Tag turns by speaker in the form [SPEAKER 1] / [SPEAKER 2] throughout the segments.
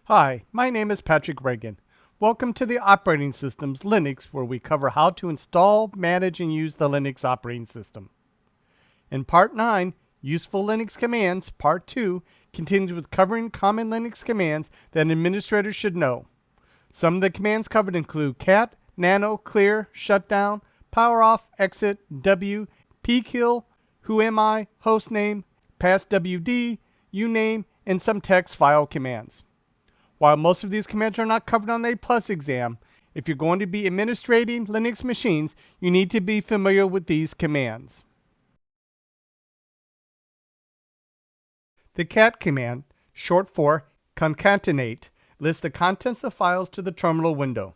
[SPEAKER 1] Hi, my name is Patrick Reagan. Welcome to the Operating Systems Linux, where we cover how to install, manage, and use the Linux operating system. In Part 9, Useful Linux Commands, Part 2, continues with covering common Linux commands that administrators should know. Some of the commands covered include cat, nano, clear, shutdown, poweroff, exit, w, pkill, whoami, hostname, passwd, uname, and some text file commands. While most of these commands are not covered on the A+ exam, if you're going to be administrating Linux machines, you need to be familiar with these commands. The cat command, short for concatenate, lists the contents of files to the terminal window.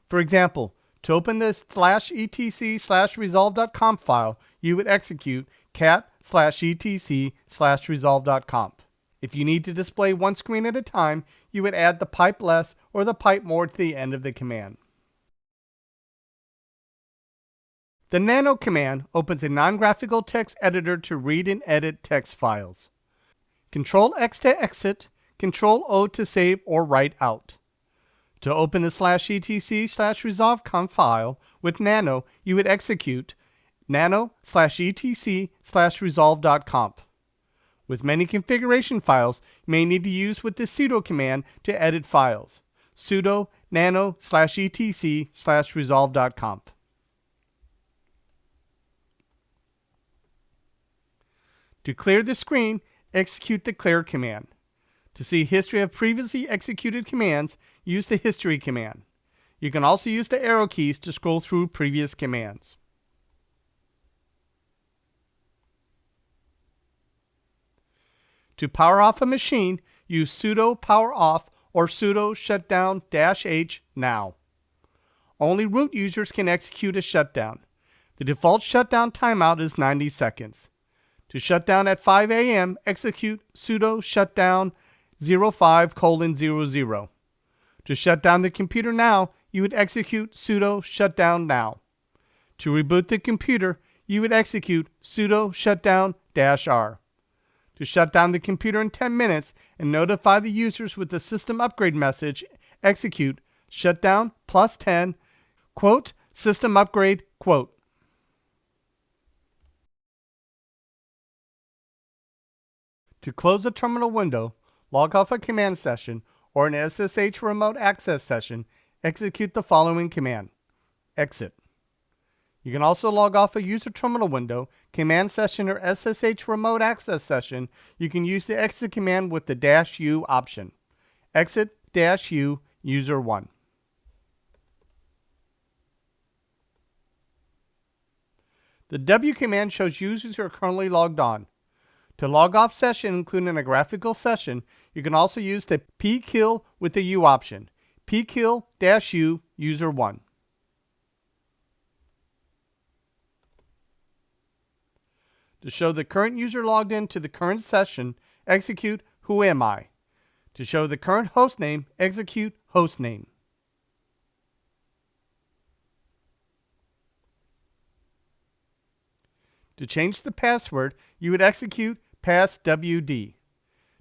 [SPEAKER 1] For example, to open the /etc/resolve.conf file, you would execute cat/etc/resolve.conf. If you need to display one screen at a time, you would add the pipe less or the pipe more to the end of the command. The Nano command opens a non-graphical text editor to read and edit text files. Control-X to exit, Control-O to save or write out. To open the /etc/resolve.conf file with Nano, you would execute nano/etc/resolve.conf. With many configuration files, you may need to use with the sudo command to edit files. Sudo nano/etc/resolve.conf. To clear the screen, execute the clear command. To see history of previously executed commands, use the history command. You can also use the arrow keys to scroll through previous commands. To power off a machine, use sudo poweroff or sudo shutdown-h now. Only root users can execute a shutdown. The default shutdown timeout is 90 seconds. To shut down at 5 a.m., execute sudo shutdown 05:00. To shut down the computer now, you would execute sudo shutdown now. To reboot the computer, you would execute sudo shutdown-r. To shut down the computer in 10 minutes and notify the users with the system upgrade message, execute shutdown +10, quote, system upgrade, quote. To close the terminal window, log off a command session or an SSH remote access session, execute the following command: exit. You can also log off a user terminal window, command session, or SSH remote access session. You can use the exit command with the -u option. Exit -u user 1. The W command shows users who are currently logged on. To log off session, including a graphical session, you can also use the pkill with the U option. pkill-u user 1. To show the current user logged in to the current session, execute whoami. To show the current hostname, execute hostname. To change the password, you would execute passwd.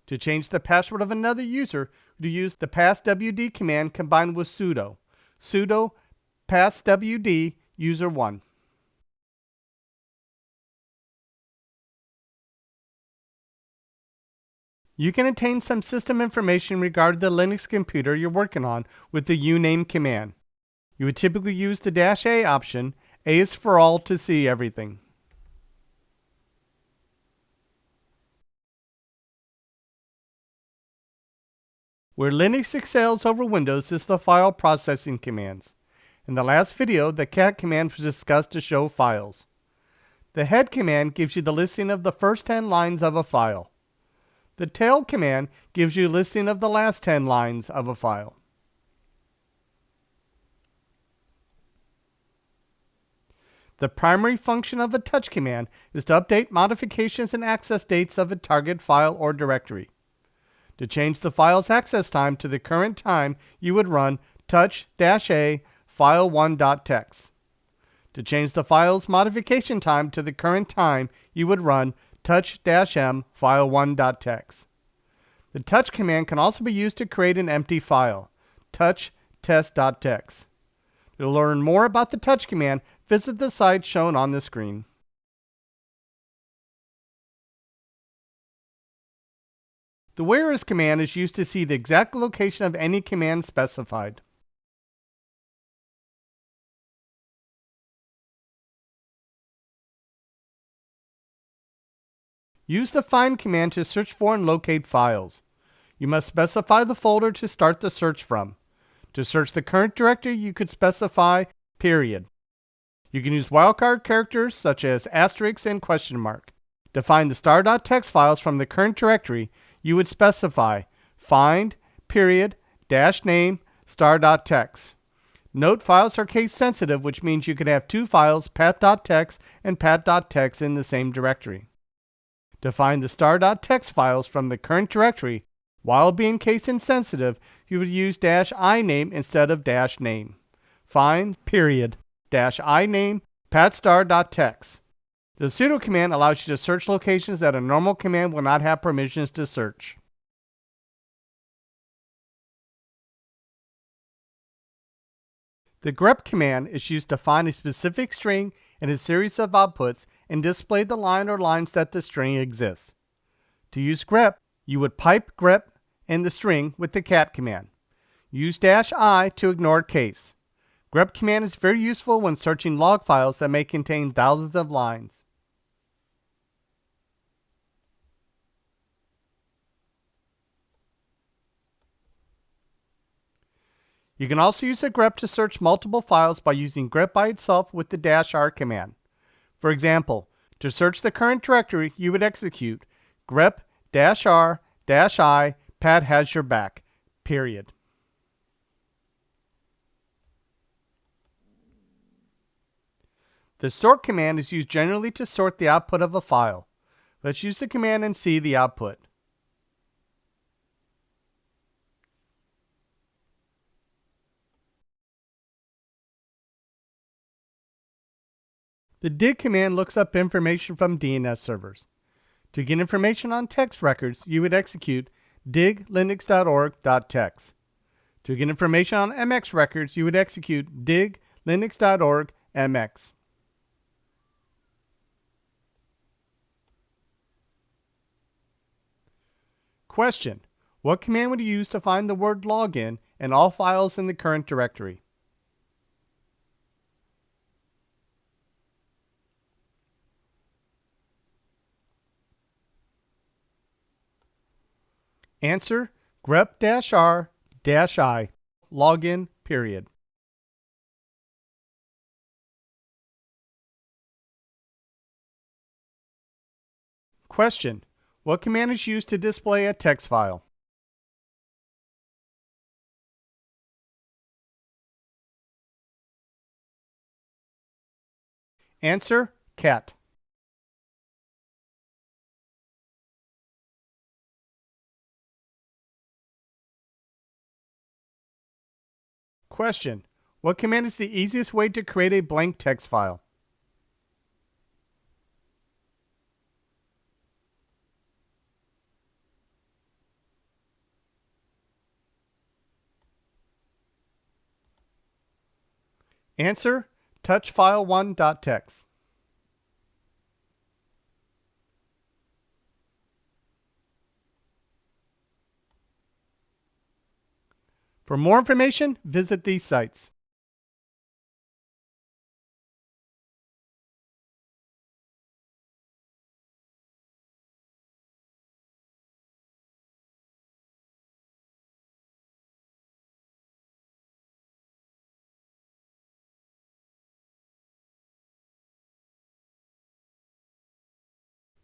[SPEAKER 1] To change the password of another user, you use the passwd command combined with sudo passwd user 1. You can obtain some system information regarding the Linux computer you're working on with the uname command. You would typically use the -a option. A is for all to see everything. Where Linux excels over Windows is the file processing commands. In the last video, the cat command was discussed to show files. The head command gives you the listing of the first 10 lines of a file. The tail command gives you a listing of the last 10 lines of a file. The primary function of a touch command is to update modifications and access dates of a target file or directory. To change the file's access time to the current time, you would run touch-a file1.txt. To change the file's modification time to the current time, you would run touch-m file1.txt. The touch command can also be used to create an empty file, touch test.txt. To learn more about the touch command, visit the site shown on the screen. The whereas command is used to see the exact location of any command specified. Use the find command to search for and locate files. You must specify the folder to start the search from. To search the current directory, you could specify period. You can use wildcard characters such as asterisk and question mark. To find the star.txt files from the current directory, you would specify find period dash name star.txt. Note files are case sensitive, which means you could have two files, path.txt and path.txt, in the same directory. To find the star.txt files from the current directory, while being case insensitive, you would use -iname instead of -name. Find period -iname pathstar.txt. The sudo command allows you to search locations that a normal command will not have permissions to search. The grep command is used to find a specific string in a series of outputs and display the line or lines that the string exists. To use grep, you would pipe grep in the string with the cat command. Use -i to ignore case. Grep command is very useful when searching log files that may contain thousands of lines. You can also use a grep to search multiple files by using grep by itself with the -r command. For example, to search the current directory, you would execute grep -r-i pat has your back, period. The sort command is used generally to sort the output of a file. Let's use the command and see the output. The dig command looks up information from DNS servers. To get information on text records, you would execute dig linux.org.txt. To get information on MX records, you would execute dig linux.org.mx. Question: what command would you use to find the word login in all files in the current directory? Answer: grep-r-i login, period. Question: what command is used to display a text file? Answer: cat. Question: what command is the easiest way to create a blank text file? Answer: touchfile1.txt. For more information, visit these sites.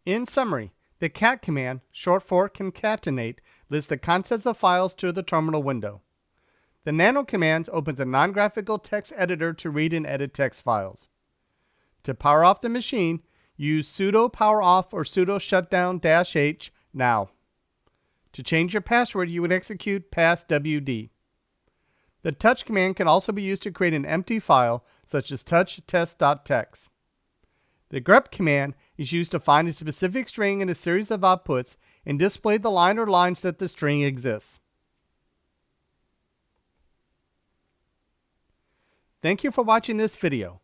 [SPEAKER 1] In summary, the cat command, short for concatenate, lists the contents of files to the terminal window. The Nano command opens a non-graphical text editor to read and edit text files. To power off the machine, use sudo poweroff or sudo shutdown -h now. To change your password, you would execute passwd. The touch command can also be used to create an empty file, such as touch test.txt. The grep command is used to find a specific string in a series of outputs and display the line or lines that the string exists. Thank you for watching this video.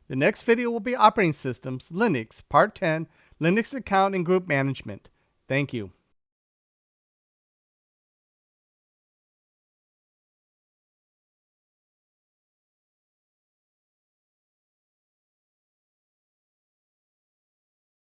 [SPEAKER 1] The next video will be Operating Systems, Linux, Part 10, Linux Account and Group Management. Thank you.